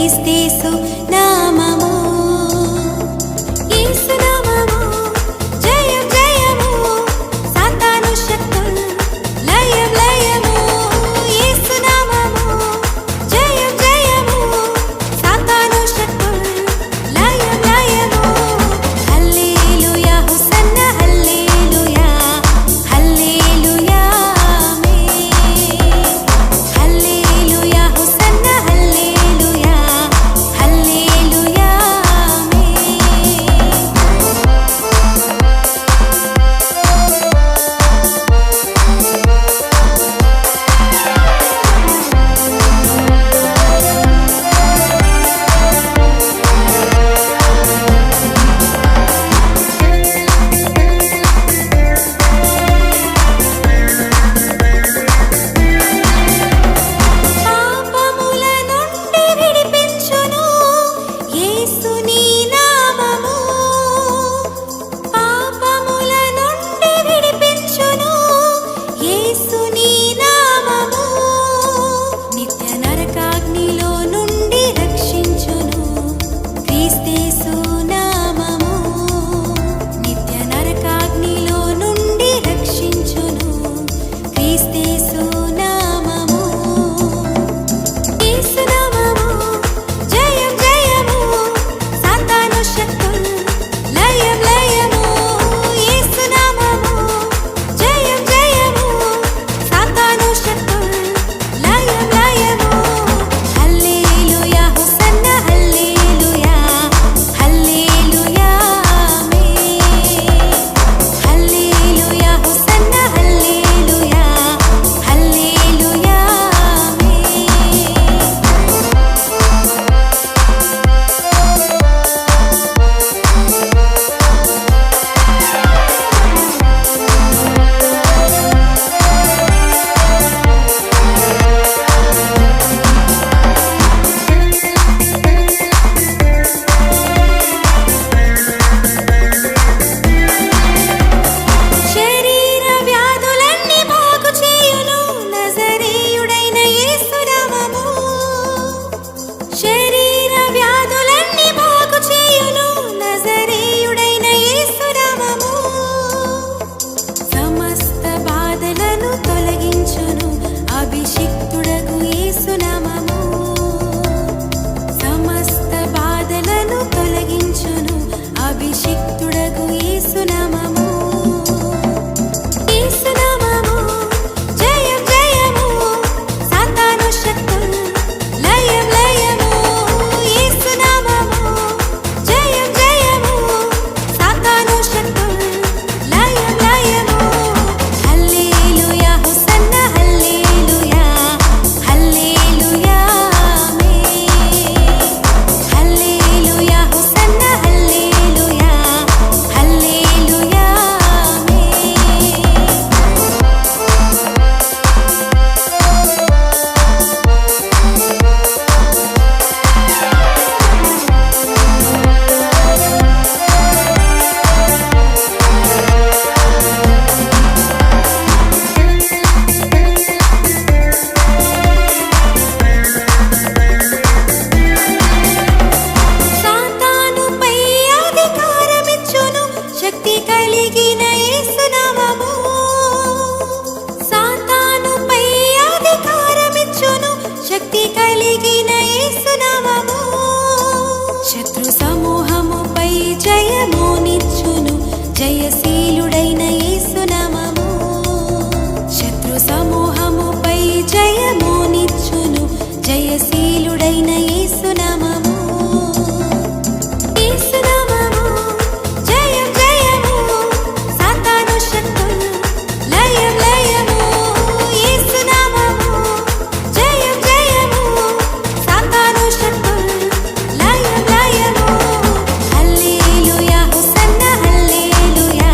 క్రీస్తేసు నామము యేసు నామము జయం జయము సాతాను శక్తులు లయం లయము యేసు నామము జయం జయము సాతాను శక్తులు లయం లయము హల్లెలూయా హోసన్నా హల్లెలూయా హల్లెలూయా ఆమేన్ హల్లెలూయా హోసన్నా హల్లెలూయా హల్లెలూయా పాపముల నుండి విడిపించును యేసుని నామము పాపముల నుండి విడిపించును యేసుని నామము నిత్య నరకాగ్నిలో నుండి రక్షించును క్రీస్తేసు నామము నిత్య నరకాగ్నిలో నుండి రక్షించును క్రీస్తేసు నామము యేసు నామము జయం జయము సాతాను శక్తులు లయం లయము యేసు నామము జయం జయము సాతాను శక్తులు లయం లయము హల్లెలూయా హోసన్నా హల్లెలూయా హల్లెలూయా ఆమేన్ హల్లెలూయా హోసన్నా హల్లెలూయా హల్లెలూయా ఆమేన్ శరీర వ్యాధులన్నీ బాగు చేయును నజరేయుడైన యేసు నామము శరీర వ్యాధులన్నీ బాగు చేయును నజరేయుడైన యేసు నామము సమస్త బాధలను తొలగించును అభిషిక్తుడగు యేసు నామము సమస్త బాధలను తొలగించును అభిషిక్తుడగు యేసు నామము యేసు నామము జయం జయము సాతాను శక్తులు లయం లయము యేసు నామము జయం జయము సాతాను శక్తులు లయం లయము హల్లెలూయా హోసన్నా హల్లెలూయా హల్లెలూయా ఆమేన్ హల్లెలూయా హోసన్నా హల్లెలూయా హల్లెలూయా ఆమేన్ సాతానుపై అధికారమిచ్చును శక్తి కలిగిన యేసు నామము సాతానుపై అధికారమిచ్చును శక్తి కలిగిన యేసు నామము శత్రు సమూహముపై జయమునిచ్చును జయశీలుడైన యేసు నామము శత్రు సమూహముపై జయమునిచ్చును జయశీలుడైన యేసు నామము యేసు నామము జయం జయము సాతాను శక్తులు లయం లయము యేసు నామము జయం జయము సాతాను శక్తులు లయం లయము హల్లెలూయా హోసన్నా హల్లెలూయా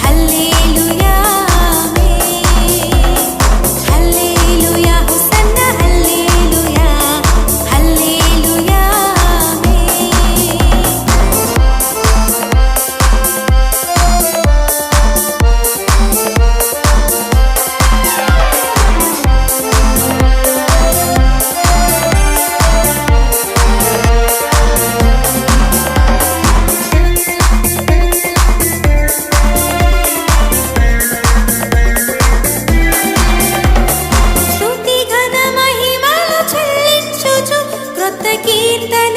హల్లెలూయా ఆమేన్ హల్లెలూయా హోసన్నా హల్లెలూయా హల్లెలూయా కీర్తన